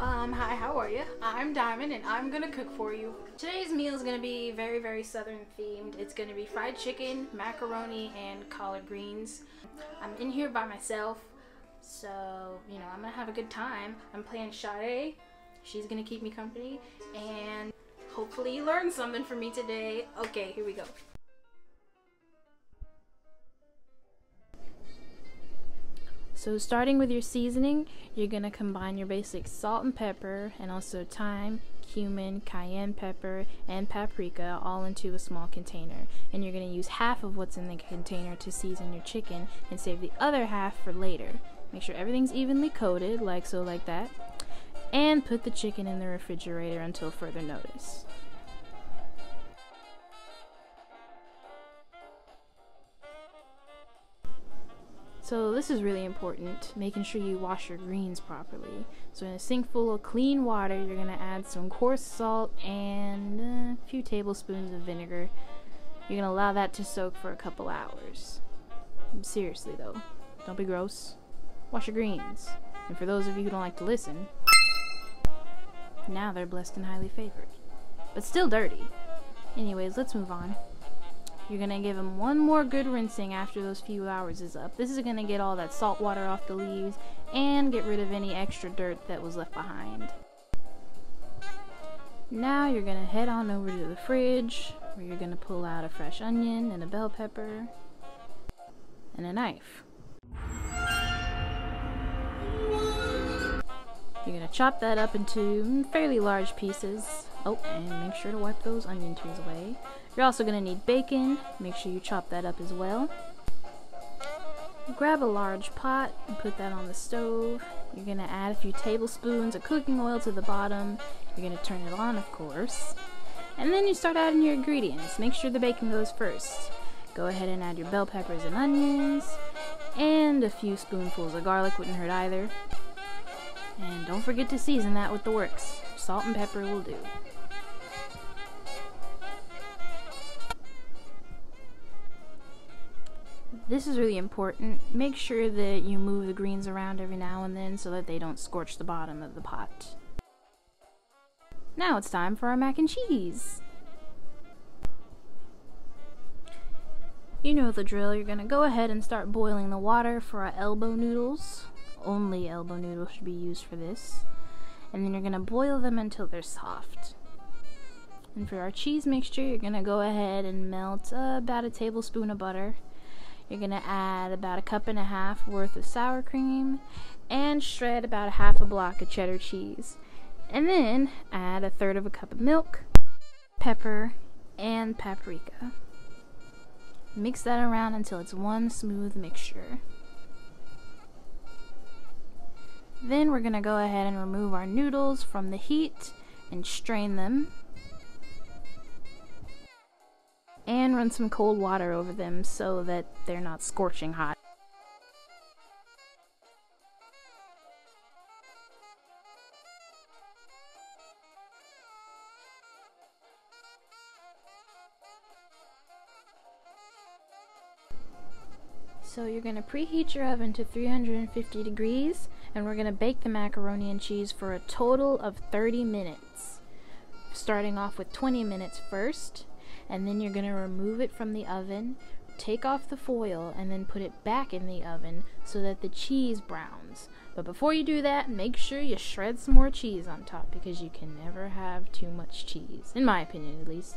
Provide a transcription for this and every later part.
Hi, how are you? I'm Diamond and I'm gonna cook for you. Today's meal is gonna be very southern themed. It's gonna be fried chicken, macaroni, and collard greens. I'm in here by myself, so, I'm gonna have a good time. I'm playing Sade. She's gonna keep me company, and hopefully you learn something from me today. Okay, here we go. So starting with your seasoning, you're going to combine your basic salt and pepper and also thyme, cumin, cayenne pepper, and paprika all into a small container. And you're going to use half of what's in the container to season your chicken and save the other half for later. Make sure everything's evenly coated, like that. And put the chicken in the refrigerator until further notice. So this is really important, making sure you wash your greens properly. So in a sink full of clean water, you're going to add some coarse salt and a few tablespoons of vinegar. You're going to allow that to soak for a couple hours. Seriously though, don't be gross. Wash your greens. And for those of you who don't like to listen, now they're blessed and highly favored. But still dirty. Anyways, let's move on. You're going to give them one more good rinsing after those few hours is up. This is going to get all that salt water off the leaves and get rid of any extra dirt that was left behind. Now you're going to head on over to the fridge where you're going to pull out a fresh onion and a bell pepper and a knife. You're going to chop that up into fairly large pieces. Oh, and make sure to wipe those onion trees away. You're also going to need bacon. Make sure you chop that up as well. Grab a large pot and put that on the stove. You're going to add a few tablespoons of cooking oil to the bottom. You're going to turn it on, of course. And then you start adding your ingredients. Make sure the bacon goes first. Go ahead and add your bell peppers and onions. And a few spoonfuls of garlic wouldn't hurt either. And don't forget to season that with the works. Salt and pepper will do. This is really important. Make sure that you move the greens around every now and then so that they don't scorch the bottom of the pot. Now it's time for our mac and cheese. You know the drill. You're gonna go ahead and start boiling the water for our elbow noodles. Only elbow noodles should be used for this. And then you're gonna boil them until they're soft. And for our cheese mixture, you're gonna go ahead and melt about a tablespoon of butter. You're going to add about 1.5 cups worth of sour cream and shred about half a block of cheddar cheese. And then add 1/3 cup of milk, pepper, and paprika. Mix that around until it's one smooth mixture. Then we're going to go ahead and remove our noodles from the heat and strain them. And run some cold water over them so that they're not scorching hot. So you're going to preheat your oven to 350 degrees, and we're going to bake the macaroni and cheese for a total of 30 minutes. Starting off with 20 minutes first. And then you're going to remove it from the oven, take off the foil, and then put it back in the oven so that the cheese browns. But before you do that, make sure you shred some more cheese on top because you can never have too much cheese, in my opinion at least.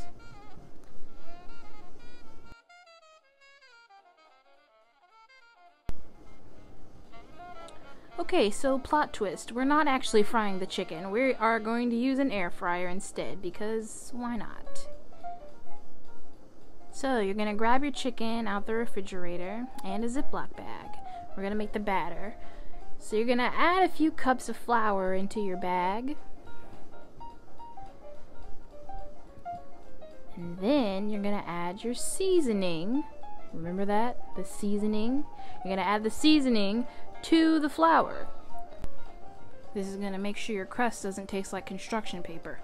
Okay, so plot twist. We're not actually frying the chicken. We are going to use an air fryer instead because why not? So you're going to grab your chicken out the refrigerator and a Ziploc bag. We're going to make the batter. So you're going to add a few cups of flour into your bag. And then you're going to add your seasoning. Remember that? The seasoning. You're going to add the seasoning to the flour. This is going to make sure your crust doesn't taste like construction paper.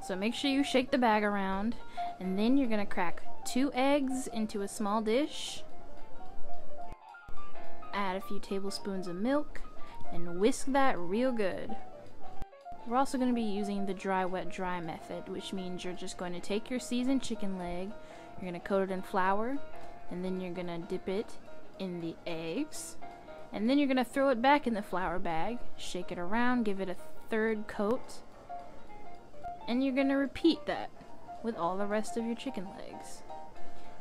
So make sure you shake the bag around, and then you're going to crack 2 eggs into a small dish. Add a few tablespoons of milk and whisk that real good. We're also going to be using the dry, wet, dry method, which means you're just going to take your seasoned chicken leg, you're going to coat it in flour, and then you're going to dip it in the eggs, and then you're going to throw it back in the flour bag, shake it around, give it a third coat, and you're going to repeat that with all the rest of your chicken legs.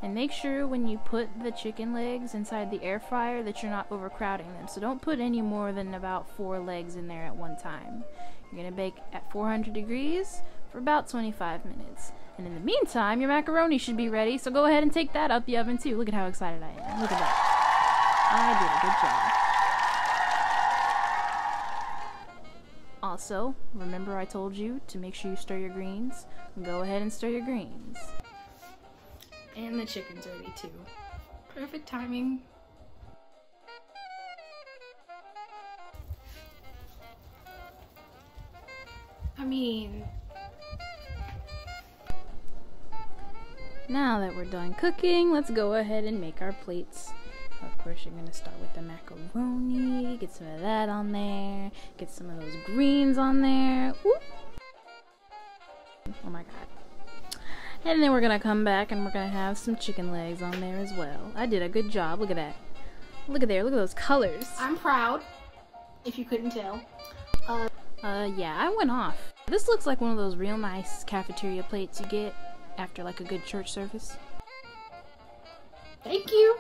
And make sure when you put the chicken legs inside the air fryer that you're not overcrowding them. So don't put any more than about 4 legs in there at one time. You're going to bake at 400 degrees for about 25 minutes. And in the meantime, your macaroni should be ready, so go ahead and take that out the oven too. Look at how excited I am. Look at that. I did a good job. Also, remember I told you to make sure you stir your greens? Go ahead and stir your greens. And the chicken's ready too. Perfect timing. I mean... Now that we're done cooking, let's go ahead and make our plates. Of course, you're going to start with the macaroni, get some of that on there, get some of those greens on there. Ooh. Oh my god. And then we're going to come back and we're going to have some chicken legs on there as well. I did a good job. Look at that. Look at there. Look at those colors. I'm proud, if you couldn't tell. Yeah, I went off. This looks like one of those real nice cafeteria plates you get after like a good church service. Thank you.